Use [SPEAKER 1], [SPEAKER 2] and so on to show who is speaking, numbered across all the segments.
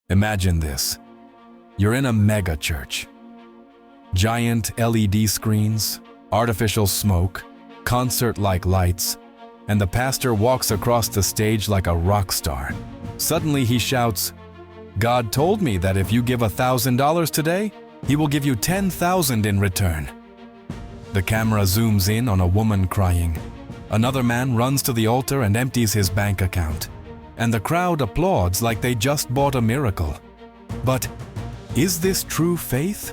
[SPEAKER 1] Imagine this. You're in a mega church. Giant LED screens, artificial smoke, concert-like lights, and the pastor walks across the stage like a rock star. Suddenly he shouts, "God told me that if you give $1,000 today, He will give you 10,000 in return." The camera zooms in on a woman crying. Another man runs to the altar and empties his bank account. And the crowd applauds like they just bought a miracle. But is this true faith?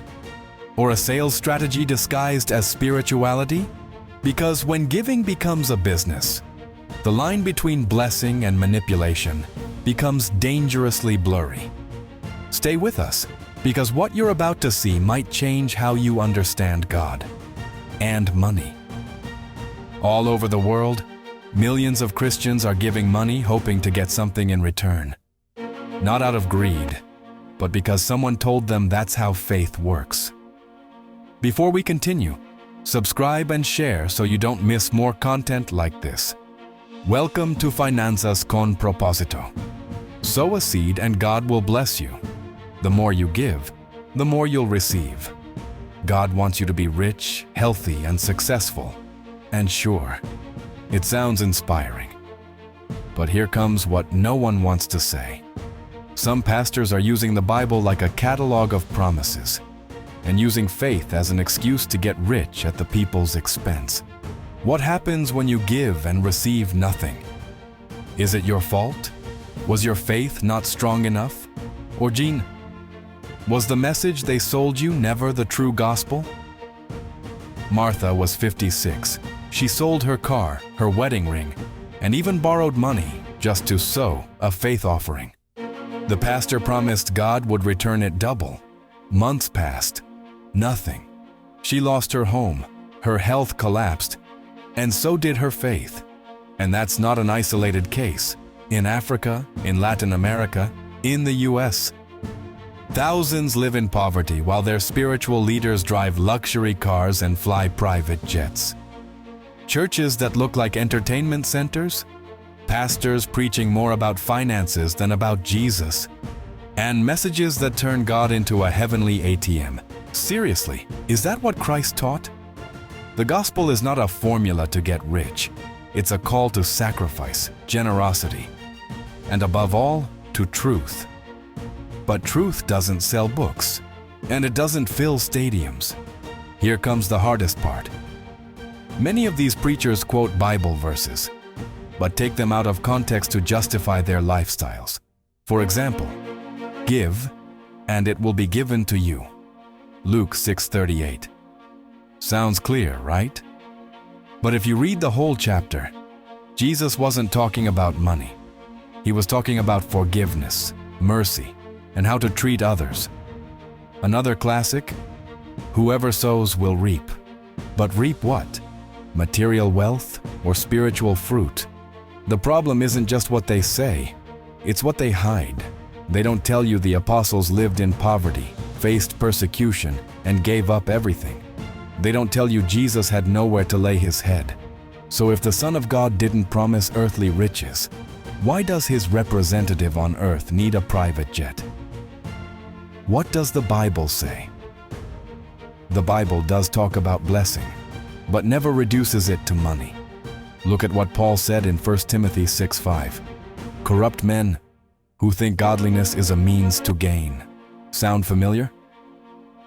[SPEAKER 1] Or a sales strategy disguised as spirituality? Because when giving becomes a business, the line between blessing and manipulation becomes dangerously blurry. Stay with us, because what you're about to see might change how you understand God and money. All over the world, millions of Christians are giving money hoping to get something in return. Not out of greed, but because someone told them that's how faith works. Before we continue, subscribe and share so you don't miss more content like this. Welcome to Finanzas con propósito. Sow a seed and God will bless you. The more you give, the more you'll receive. God wants you to be rich, healthy, and successful. And sure, it sounds inspiring. But here comes what no one wants to say. Some pastors are using the Bible like a catalog of promises and using faith as an excuse to get rich at the people's expense. What happens when you give and receive nothing? Is it your fault? Was your faith not strong enough? Or Jean, was the message they sold you never the true gospel? Martha was 56. She sold her car, her wedding ring, and even borrowed money just to sow a faith offering. The pastor promised God would return it double. Months passed. Nothing. She lost her home, her health collapsed, and so did her faith. And that's not an isolated case. In Africa, in Latin America, in the US, thousands live in poverty while their spiritual leaders drive luxury cars and fly private jets. Churches that look like entertainment centers, pastors preaching more about finances than about Jesus, and messages that turn God into a heavenly ATM. Seriously, is that what Christ taught? The gospel is not a formula to get rich. It's a call to sacrifice, generosity, and above all, to truth. But truth doesn't sell books, and it doesn't fill stadiums. Here comes the hardest part. Many of these preachers quote Bible verses, but take them out of context to justify their lifestyles. For example, give, and it will be given to you. Luke 6:38. Sounds clear, right? But if you read the whole chapter, Jesus wasn't talking about money. He was talking about forgiveness, mercy, and how to treat others. Another classic, whoever sows will reap. But reap what? Material wealth or spiritual fruit? The problem isn't just what they say, it's what they hide. They don't tell you the apostles lived in poverty, faced persecution, and gave up everything. They don't tell you Jesus had nowhere to lay his head. So if the Son of God didn't promise earthly riches, why does his representative on earth need a private jet? What does the Bible say? The Bible does talk about blessing, but never reduces it to money. Look at what Paul said in 1 Timothy 6:5. Corrupt men who think godliness is a means to gain. Sound familiar?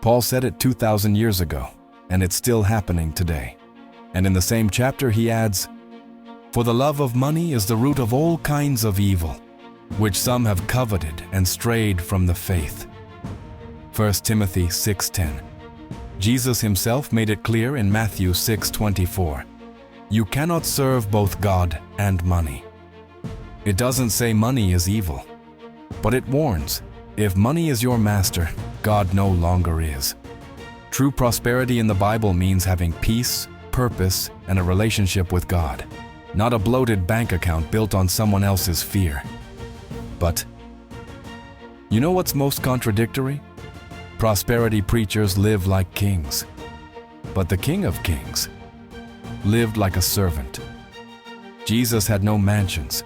[SPEAKER 1] Paul said it 2,000 years ago, and it's still happening today. And in the same chapter he adds, "For the love of money is the root of all kinds of evil, which some have coveted and strayed from the faith." 1 Timothy 6:10. Jesus himself made it clear in Matthew 6:24. You cannot serve both God and money. It doesn't say money is evil, but it warns, if money is your master, God no longer is. True prosperity in the Bible means having peace, purpose, and a relationship with God, not a bloated bank account built on someone else's fear. But you know what's most contradictory? Prosperity preachers live like kings, but the King of Kings lived like a servant. Jesus had no mansions.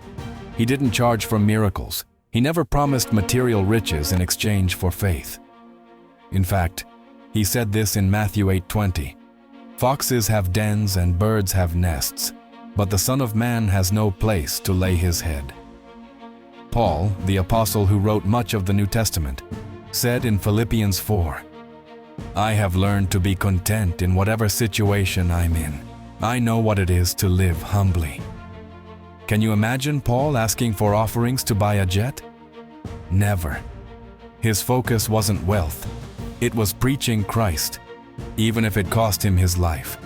[SPEAKER 1] He didn't charge for miracles. He never promised material riches in exchange for faith. In fact, he said this in Matthew 8:20, "Foxes have dens and birds have nests, but the Son of Man has no place to lay his head." Paul, the apostle who wrote much of the New Testament, said in Philippians 4, "I have learned to be content in whatever situation I'm in. I know what it is to live humbly." Can you imagine Paul asking for offerings to buy a jet? Never. His focus wasn't wealth. It was preaching Christ, even if it cost him his life.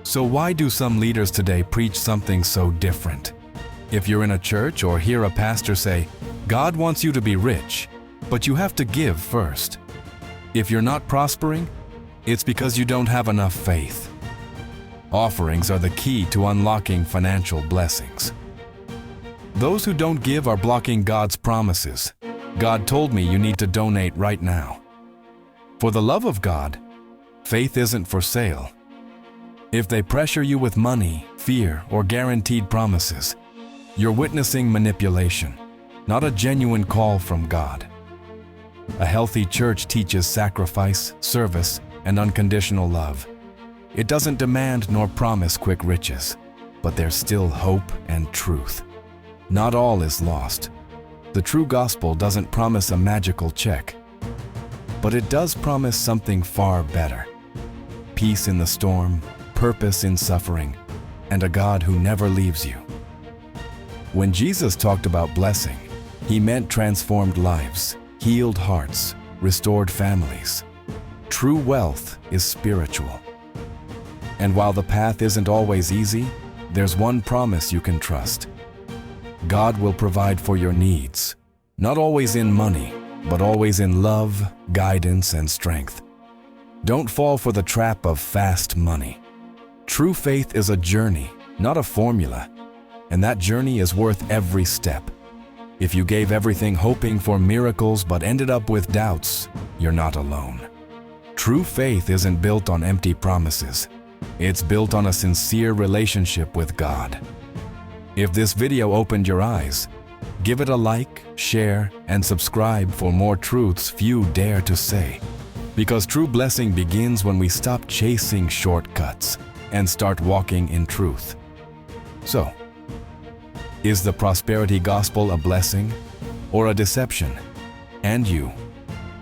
[SPEAKER 1] So why do some leaders today preach something so different? If you're in a church or hear a pastor say, "God wants you to be rich, but you have to give first." If you're not prospering, it's because you don't have enough faith. Offerings are the key to unlocking financial blessings. Those who don't give are blocking God's promises. God told me you need to donate right now. For the love of God, faith isn't for sale. If they pressure you with money, fear, or guaranteed promises, you're witnessing manipulation, not a genuine call from God. A healthy church teaches sacrifice, service, and unconditional love. It doesn't demand nor promise quick riches, but there's still hope and truth. Not all is lost. The true gospel doesn't promise a magical check, but it does promise something far better. Peace in the storm, purpose in suffering, and a God who never leaves you. When Jesus talked about blessing, he meant transformed lives, healed hearts, restored families. True wealth is spiritual. And while the path isn't always easy, there's one promise you can trust. God will provide for your needs, not always in money, but always in love, guidance, and strength. Don't fall for the trap of fast money. True faith is a journey, not a formula, and that journey is worth every step. If you gave everything hoping for miracles but ended up with doubts, you're not alone. True faith isn't built on empty promises. It's built on a sincere relationship with God. If this video opened your eyes, give it a like, share, and subscribe for more truths few dare to say. Because true blessing begins when we stop chasing shortcuts and start walking in truth. So, is the prosperity gospel a blessing or a deception? And you,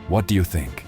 [SPEAKER 1] what do you think?